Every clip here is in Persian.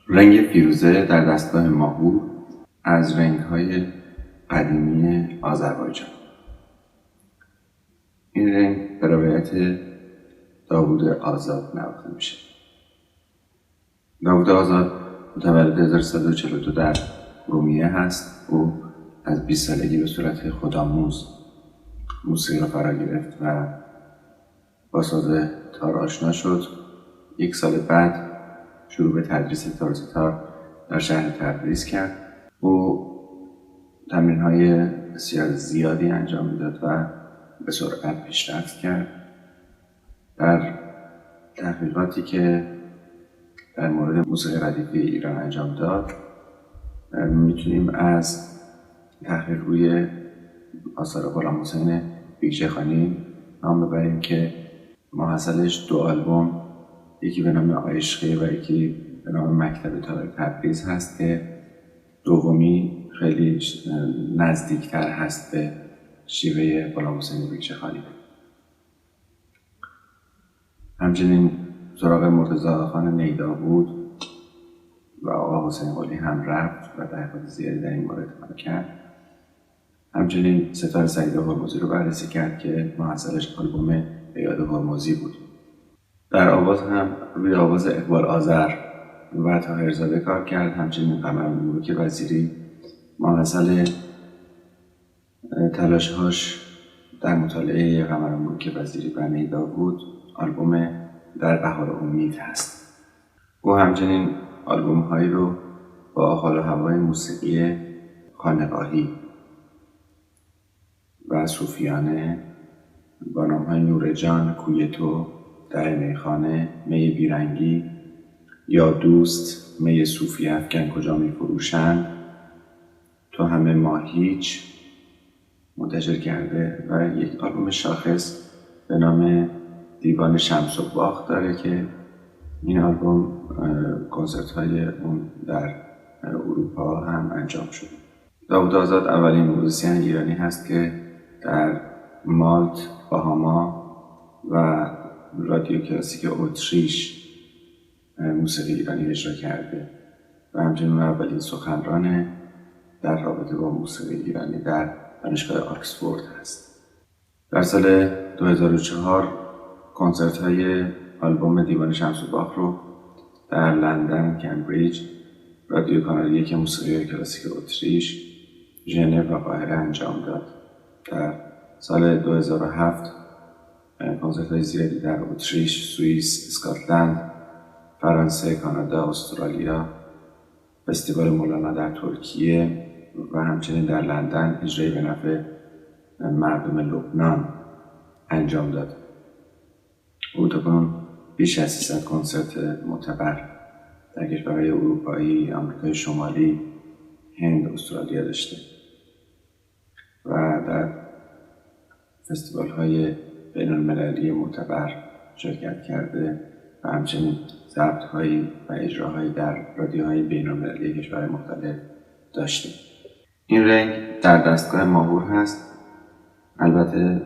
رنگ فیروزه در دستگاه ماهور از رنگ‌های قدیمی آذربایجان. این رنگ به روایت داوود آزاد نواخته میشه. داوود آزاد متولد 1342 در ارومیه هست. او از 20 سالگی به صورت خودآموز موسیقی را فرا گرفت و با ساز تار آشنا شد. 1 سال بعد شروع به تدریس تار ستار در شهر تبریز کرد. او تمرین‌های بسیار زیادی انجام میداد و به سرعت پیشرفت کرد. در تحقیقاتی که در مورد موسیقی ردیفی ایران انجام داد میتونیم از تحقیق روی آثار غلامحسین بیکچه‌خانی نام ببریم که ماحصلش 2 آلبوم، یکی به نام عشقی و یکی به نام مکتب تار تبریز هست که دومی خیلی نزدیکتر هست به شیوه غلامحسین بیکچه‌خانی. همچنین سراغ مرتضی آقاخان نیدابود و آقا حسین قلی هم رفت و تحقیقات زیادی در این مورد کرد. همچنین ستار سعید هرمزی رو بررسی کرد که محصلش آلبوم به یاد هرمزی بود. در آواز هم روی آواز اقبال آذر و طاهرزاده کار کرد. همچنین قمرملوک وزیری محصل تلاش‌هاش در مطالعه قمرملوک وزیری و نیدابود آلبوم در بهار امید هست. او همچنین آلبوم هایی رو با حال و هوای موسیقی خانقاهی و صوفیانه با نام های نور جان، کوی تو، در میخانه، می بیرنگی، یا دوست، می صوفی افکن کجا می فروشند، تو همه ما هیچ منتشر کرده و یک آلبوم شاخص به نام دیوان شمس و باخت داره که این آلبوم کنسرت های اون در اروپا هم انجام شده. داوود آزاد اولین موزیسین ایرانی هست که در مالت، باهاما و رادیو کلاسیک اتریش موسیقی ایرانی اجرا کرده و همچنین اولین سخنران در رابطه با موسیقی ایرانی در دانشگاه آکسفورد هست. در سال 2004 کنسرت های آلبوم دیوان شمس و باخت رو در لندن، کمبریج، رادیو کانال 1 موسیقی کلاسیک اتریش، ژنو و قاهره انجام داد. در سال 2007 کنسرت های زیادی در اتریش، سوئیس، اسکاتلند، فرانسه، کانادا، استرالیا، فستیوال مولانا در ترکیه و همچنین در لندن اجرای به نفع مردم لبنان انجام داد. او تاکنون بیش از 300 کنسرت معتبر در کشورهای اروپایی، آمریکای شمالی، هند، استرالیا داشته و در فستیوال های بین المللی معتبر شرکت کرده و همچنین ضبط هایی و اجراهایی در رادیوهای بین المللی کشورهای مختلف داشته. این رنگ در دستگاه ماهور هست. البته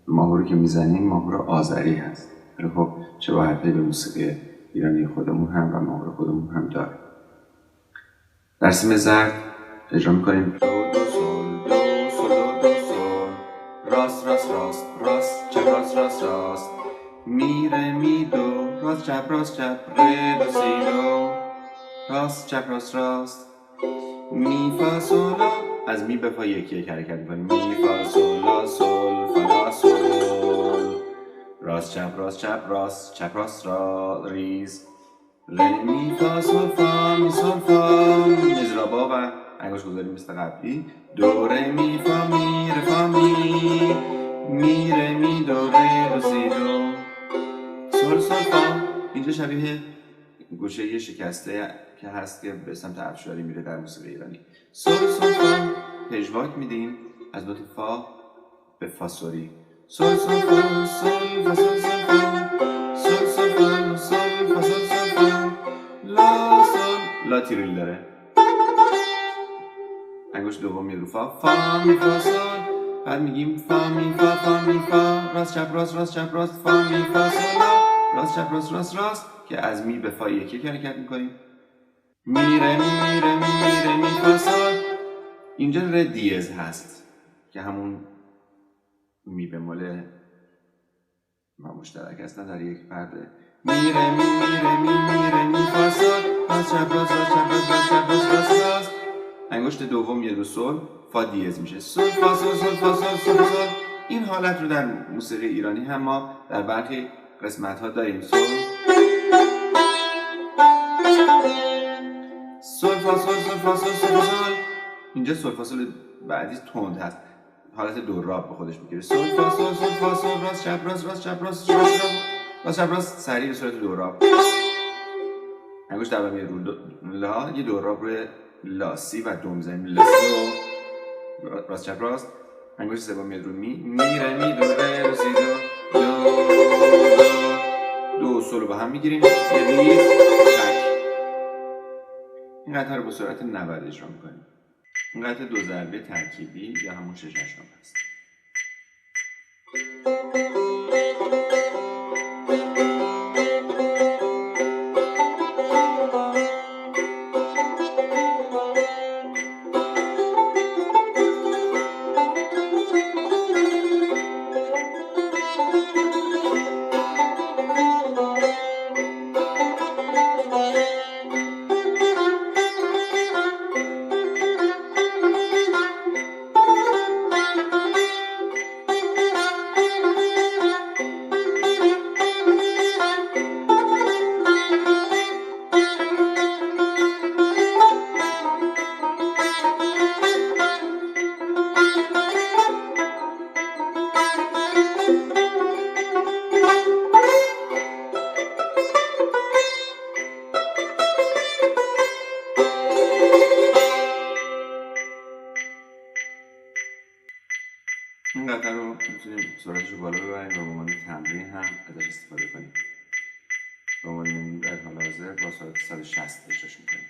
ماهوری که میزنیم ماهور آذری هست، ولی خب شباهت‌هایی به موسیقی ایرانی خودمون هم و ماهور خودمون هم داره. در سیم زرد اجرا میکنیم دو دو سول دو سول دو سول، راست راست راست راست چپ راست راست راست، می ره می دو، راست چپ ره دو سی دو، راست چپ راست می فا سول لا. از می به فا یکی یک حرکت میکنیم. می فا سول لا سول فا لا سول، راست چپ راست را ریز، ره می فا سول فا می سول فا، مزرابا و انگشت گذاریم مثل قبلی. دو ره می فا می ره فا می ره می دو ره دو سی دو، سول سول فا. اینجا شبیه گوشه شکسته که هست که به سمت افشاری میره در موسیقی ایرانی. سول سول فا پژواک میدیم از نوت فا به فاسوری. سول سول فا سول فا سول سول فا سول سول فا سول فا سول سول فا لا سول لا تیریل داره. انگشت دوم میاد رو فا می فا سول، بعد میگیم فا می فا راست چپ راست فا می فا سول لا، راست چپ راست که از می به فا یکی حرکت میکنیم. می ره می می ره می می ره می فا سول. اینجا ره دیز هست که همون می بمول و مشترک هستن در یک پرده. می ره می می ره می می ره می فا سول. راست چپ راست راست چپ راست راست چپ راست راست راست. انگشت دوم یه دو سول، فا دیز میشه. سول فا سول سول فا سول سول سول. این حالت رو در موسیقی ایرانی هم ما در برخی قسمت ها داریم. سول سول فا سول سول فا سول سول سول. اینجا سول فا سول بعدی تند هست، حالت دوراب به خودش میگیره. سول فا سول سول فا سول راست چپ راست راست چپ راست راست چپ راست سریع به صورت دوراب. انگشت اول میاد رو لا، یه دوراب روی لا سی و دوم زمین لا سی راست چپ راست. انگشت سوم میاد رو می ره می دو ره دو سی دو دو سول رو با هم میگیریم. یه ریز تک. این قطعه رو با سرعت 90 اجرا میکنیم. این قطعه دو ضربه ترکیبی یا همون 6/8 هست. این قطعه رو میتونیم سرعتش رو بالا ببریم و به عنوان تمرین هم ازش استفاده کنیم. به عنوان در حال حاضر با سرعت 160 اجراش میکنیم.